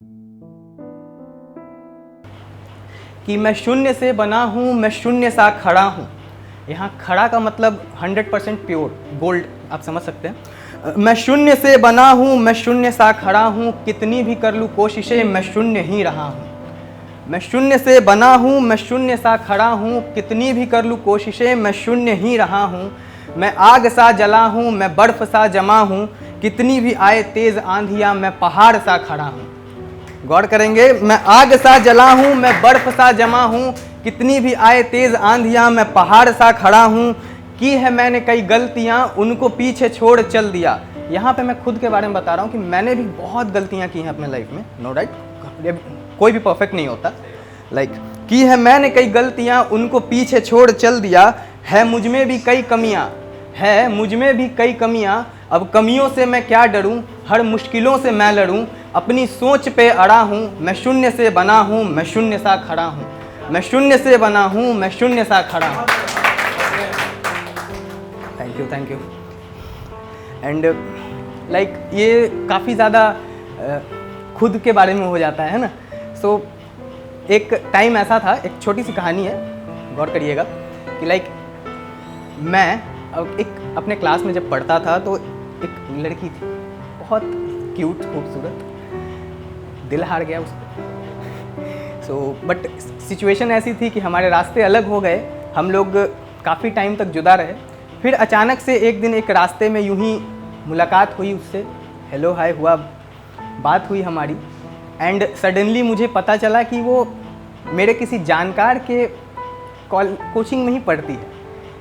कि मैं शून्य से बना हूँ, मैं शून्य सा खड़ा हूँ। यहाँ खड़ा का मतलब 100% प्योर गोल्ड, आप समझ सकते हैं। मैं शून्य से बना हूँ, मैं शून्य सा खड़ा हूँ, कितनी भी कर लूँ कोशिशें मैं शून्य ही रहा हूँ। मैं शून्य से बना हूँ, मैं शून्य सा खड़ा हूँ, कितनी भी कर लूँ कोशिशें मैं शून्य ही रहा हूँ। मैं आग सा जला हूँ, मैं बर्फ़ सा जमा हूँ, कितनी भी आए तेज़ आंधियाँ मैं पहाड़ सा खड़ा हूँ। गौर करेंगे, मैं आग सा जला हूँ, मैं बर्फ़ सा जमा हूँ, कितनी भी आए तेज़ आंधियाँ मैं पहाड़ सा खड़ा हूँ। की है मैंने कई गलतियाँ, उनको पीछे छोड़ चल दिया। यहाँ पे मैं खुद के बारे में बता रहा हूँ कि मैंने भी बहुत गलतियाँ की हैं अपने लाइफ में, नो डाउट, कोई भी परफेक्ट नहीं होता। की है मैंने कई गलतियाँ, उनको पीछे छोड़ चल दिया। है मुझ में भी कई कमियाँ, है मुझ में भी कई कमियाँ, अब कमियों से मैं क्या डरूं, हर मुश्किलों से मैं लड़ूं, अपनी सोच पे अड़ा हूँ, मैं शून्य से बना हूँ, मैं शून्य सा खड़ा हूँ। मैं शून्य से बना हूँ, मैं शून्य सा खड़ा हूँ। Thank you. एंड ये काफ़ी ज़्यादा खुद के बारे में हो जाता है ना। सो एक टाइम ऐसा था, एक छोटी सी कहानी है, गौर करिएगा कि मैं एक अपने क्लास में जब पढ़ता था तो एक लड़की थी, बहुत क्यूट, खूबसूरत, दिल हार गया उसको। बट सिचुएशन ऐसी थी कि हमारे रास्ते अलग हो गए, हम लोग काफ़ी टाइम तक जुदा रहे। फिर अचानक से एक दिन एक रास्ते में यूं ही मुलाकात हुई उससे, हेलो हाय हुआ, बात हुई हमारी। एंड सडनली मुझे पता चला कि वो मेरे किसी जानकार के कोचिंग में ही पढ़ती है।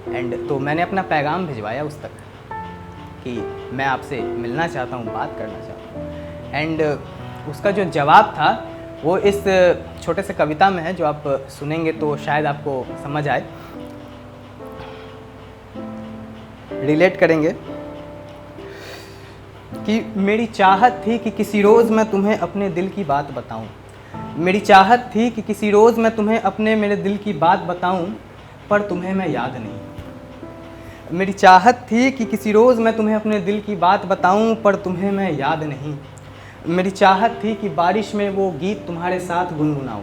एंड तो मैंने अपना पैगाम भिजवाया उस तक कि मैं आपसे मिलना चाहता हूँ, बात करना चाहता हूँ। एंड उसका जो जवाब था वो इस छोटे से कविता में है, जो आप सुनेंगे तो शायद आपको समझ आए, रिलेट करेंगे। कि मेरी चाहत थी कि किसी रोज़ मैं तुम्हें अपने दिल की बात बताऊं। मेरी चाहत थी कि किसी रोज़ मैं तुम्हें अपने मेरे दिल की बात बताऊं, पर तुम्हें मैं याद नहीं। मेरी चाहत थी कि किसी रोज़ मैं तुम्हें अपने दिल की बात बताऊं, पर तुम्हें मैं याद नहीं। मेरी चाहत थी कि बारिश में वो गीत तुम्हारे साथ गुनगुनाऊं।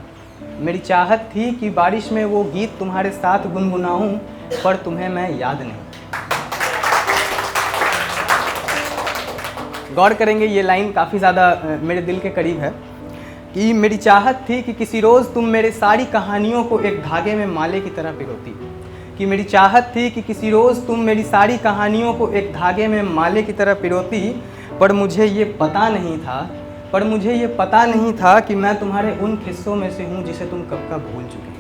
मेरी चाहत थी कि बारिश में वो गीत तुम्हारे साथ गुनगुनाऊं, पर तुम्हें मैं याद नहीं। गौर करेंगे, ये लाइन काफ़ी ज़्यादा मेरे दिल के करीब है। कि मेरी चाहत थी कि किसी रोज़ तुम मेरे सारी कहानियों को एक धागे में माले की तरह पिरोती। कि मेरी चाहत थी कि किसी रोज़ तुम मेरी सारी कहानियों को एक धागे में माले की तरह पिरोती, पर मुझे ये पता नहीं था कि मैं तुम्हारे उन किस्सों में से हूँ जिसे तुम कब का भूल चुकी हो।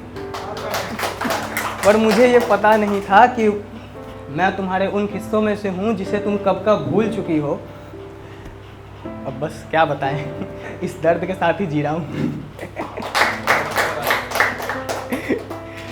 पर मुझे ये पता नहीं था कि मैं तुम्हारे उन किस्सों में से हूँ जिसे तुम कब का भूल चुकी हो। अब बस क्या बताएं, इस दर्द के साथ ही जी रहा हूँ।